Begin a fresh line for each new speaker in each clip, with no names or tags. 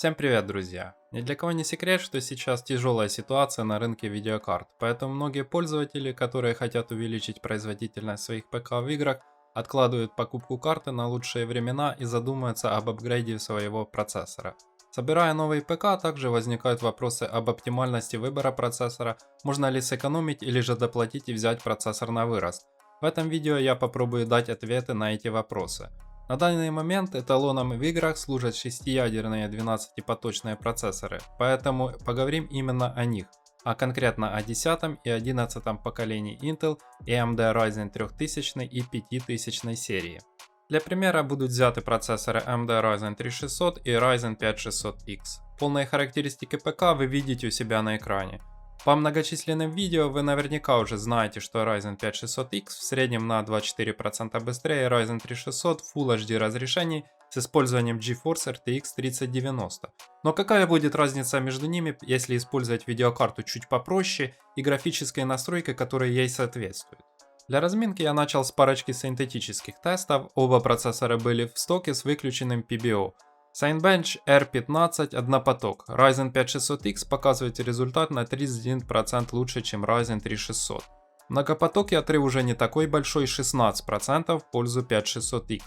Всем привет, друзья! Ни для кого не секрет, что сейчас тяжелая ситуация на рынке видеокарт, поэтому многие пользователи, которые хотят увеличить производительность своих ПК в играх, откладывают покупку карты на лучшие времена и задумываются об апгрейде своего процессора. Собирая новый ПК, также возникают вопросы об оптимальности выбора процессора, можно ли сэкономить или же доплатить и взять процессор на вырост. В этом видео я попробую дать ответы на эти вопросы. На данный момент эталоном в играх служат 6-ядерные 12-поточные процессоры, поэтому поговорим именно о них, а конкретно о 10 и 11 поколении Intel, AMD Ryzen 3000 и 5000 серии. Для примера будут взяты процессоры AMD Ryzen 3600 и Ryzen 5600X. Полные характеристики ПК вы видите у себя на экране. По многочисленным видео вы наверняка уже знаете, что Ryzen 5600X в среднем на 24% быстрее Ryzen 3600 в Full HD разрешении с использованием GeForce RTX 3090. Но какая будет разница между ними, если использовать видеокарту чуть попроще и графической настройкой, которая ей соответствует? Для разминки я начал с парочки синтетических тестов, оба процессора были в стоке с выключенным PBO. Cinebench R15 однопоток. Ryzen 5600X показывает результат на 31% лучше, чем Ryzen 3600. Многопотокий отрыв уже не такой большой, 16% в пользу 5600X.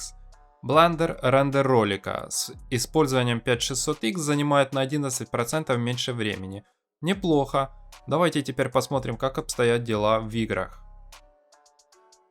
Blender рендер ролика с использованием 5600X занимает на 11% меньше времени. Неплохо. Давайте теперь посмотрим, как обстоят дела в играх.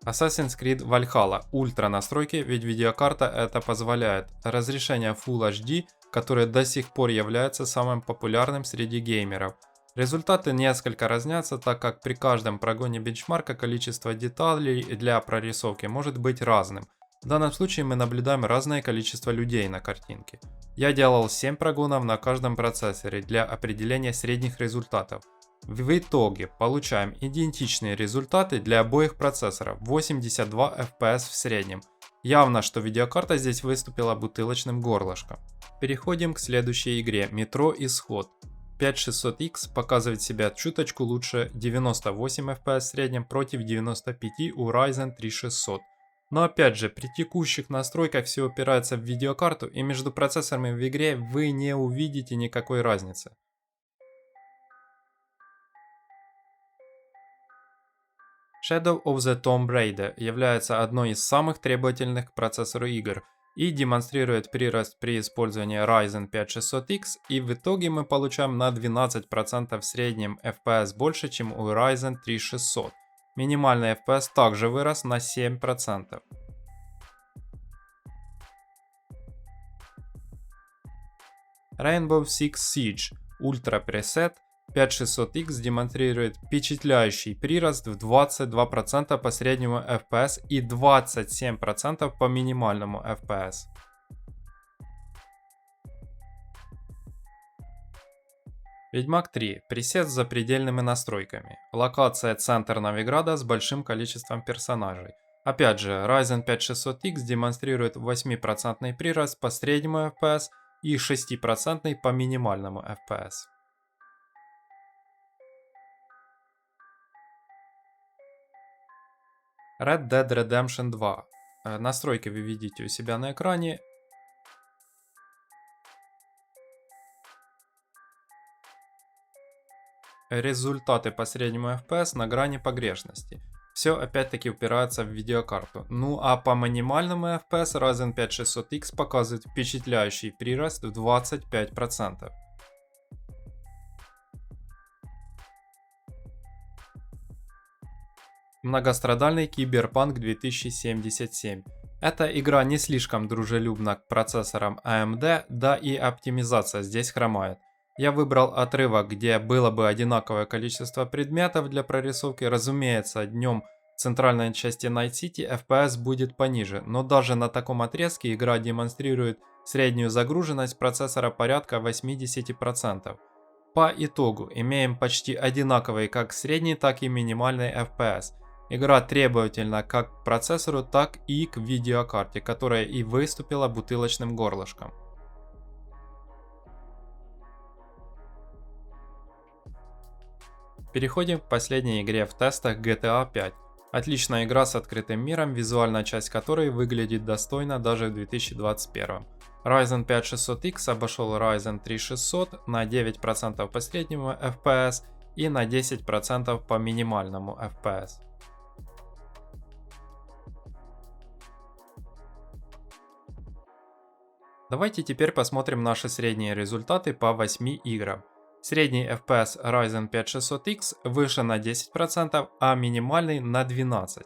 Assassin's Creed Valhalla. Ультра настройки, ведь видеокарта это позволяет. Разрешение Full HD, которое до сих пор является самым популярным среди геймеров. Результаты несколько разнятся, так как при каждом прогоне бенчмарка количество деталей для прорисовки может быть разным. В данном случае мы наблюдаем разное количество людей на картинке. Я делал 7 прогонов на каждом процессоре для определения средних результатов. В итоге получаем идентичные результаты для обоих процессоров, 82 FPS в среднем. Явно, что видеокарта здесь выступила бутылочным горлышком. Переходим к следующей игре, Metro Исход. 5600X показывает себя чуточку лучше, 98 FPS в среднем против 95 у Ryzen 3600. Но опять же, при текущих настройках все упирается в видеокарту, и между процессорами в игре вы не увидите никакой разницы. Shadow of the Tomb Raider является одной из самых требовательных к процессору игр и демонстрирует прирост при использовании Ryzen 5600X, и в итоге мы получаем на 12% в среднем FPS больше, чем у Ryzen 3600. Минимальный FPS также вырос на 7%. Rainbow Six Siege Ultra Preset 5600X демонстрирует впечатляющий прирост в 22% по среднему FPS и 27% по минимальному FPS. Ведьмак 3. Пресет с запредельными настройками. Локация центр Новиграда с большим количеством персонажей. Опять же, Ryzen 5600X демонстрирует 8% прирост по среднему FPS и 6% по минимальному FPS. Red Dead Redemption 2. Настройки вы видите у себя на экране. Результаты по среднему FPS на грани погрешности. Все опять-таки упирается в видеокарту. Ну а по минимальному FPS Ryzen 5600X показывает впечатляющий прирост в 25%. Многострадальный Cyberpunk 2077. Эта игра не слишком дружелюбна к процессорам AMD, да и оптимизация здесь хромает. Я выбрал отрывок, где было бы одинаковое количество предметов для прорисовки. Разумеется, днем в центральной части Night City FPS будет пониже, но даже на таком отрезке игра демонстрирует среднюю загруженность процессора порядка 80%. По итогу имеем почти одинаковый как средний, так и минимальный FPS. Игра требовательна как к процессору, так и к видеокарте, которая и выступила бутылочным горлышком. Переходим к последней игре в тестах GTA 5. Отличная игра с открытым миром, визуальная часть которой выглядит достойно даже в 2021. Ryzen 5 600X обошел Ryzen 3 600 на 9% по среднему FPS и на 10% по минимальному FPS. Давайте теперь посмотрим наши средние результаты по 8 играм. Средний FPS Ryzen 5 600X выше на 10%, а минимальный на 12%.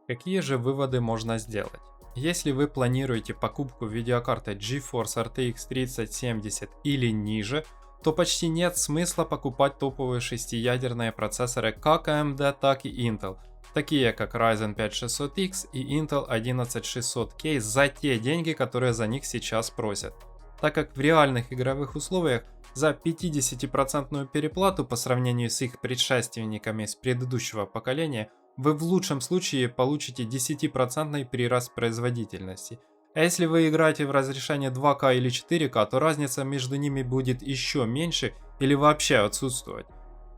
Какие же выводы можно сделать? Если вы планируете покупку видеокарты GeForce RTX 3070 или ниже, то почти нет смысла покупать топовые шестиядерные процессоры как AMD, так и Intel, такие как Ryzen 5 600X и Intel 11600K за те деньги, которые за них сейчас просят, так как в реальных игровых условиях за 50% переплату по сравнению с их предшественниками с предыдущего поколения вы в лучшем случае получите 10% прирост производительности. А если вы играете в разрешение 2К или 4К, то разница между ними будет еще меньше или вообще отсутствовать.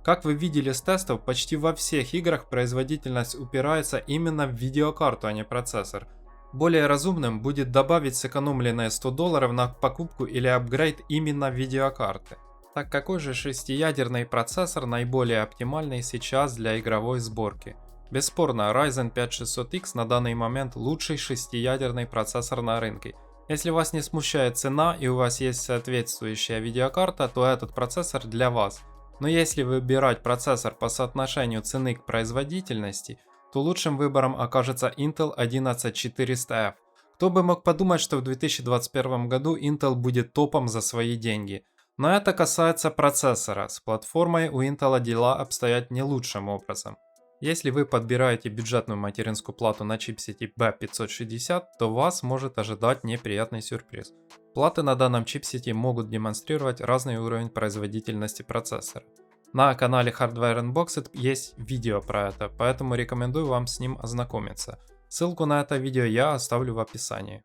Как вы видели с тестов, почти во всех играх производительность упирается именно в видеокарту, а не процессор. Более разумным будет добавить сэкономленные $100 на покупку или апгрейд именно видеокарты. Так какой же шестиядерный процессор наиболее оптимальный сейчас для игровой сборки? Бесспорно, Ryzen 5 600X на данный момент лучший шестиядерный процессор на рынке. Если вас не смущает цена и у вас есть соответствующая видеокарта, то этот процессор для вас. Но если выбирать процессор по соотношению цены к производительности, то лучшим выбором окажется Intel 11400F. Кто бы мог подумать, что в 2021 году Intel будет топом за свои деньги. Но это касается процессора, с платформой у Intel дела обстоят не лучшим образом. Если вы подбираете бюджетную материнскую плату на чипсете B560, то вас может ожидать неприятный сюрприз. Платы на данном чипсете могут демонстрировать разный уровень производительности процессора. На канале Hardware Unboxed есть видео про это, поэтому рекомендую вам с ним ознакомиться. Ссылку на это видео я оставлю в описании.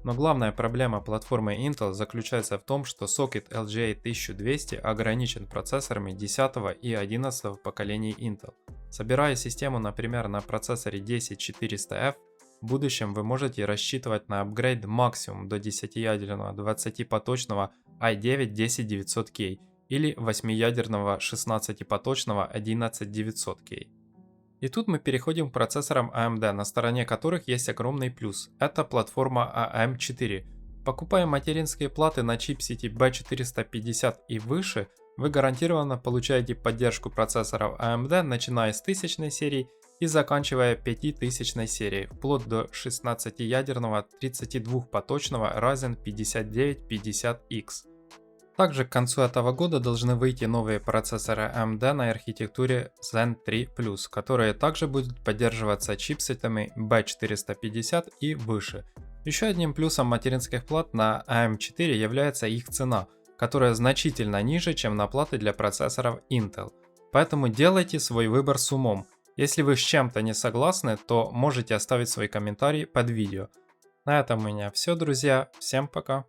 Но главная проблема платформы Intel заключается в том, что сокет LGA 1200 ограничен процессорами 10 и 11 поколений Intel. Собирая систему, например, на процессоре 10400F, в будущем вы можете рассчитывать на апгрейд максимум до 10-ядерного 20-поточного i9-10900K или 8-ядерного 16-поточного 11900K. И тут мы переходим к процессорам AMD, на стороне которых есть огромный плюс. Это платформа AM4. Покупая материнские платы на чипсете B450 и выше, вы гарантированно получаете поддержку процессоров AMD, начиная с 1000 серии и заканчивая 5000 серией, вплоть до 16-ядерного 32-поточного Ryzen 5950X. Также к концу этого года должны выйти новые процессоры AMD на архитектуре Zen 3+, которые также будут поддерживаться чипсетами B450 и выше. Еще одним плюсом материнских плат на AM4 является их цена, которая значительно ниже, чем на платы для процессоров Intel. Поэтому делайте свой выбор с умом. Если вы с чем-то не согласны, то можете оставить свой комментарий под видео. На этом у меня все, друзья. Всем пока.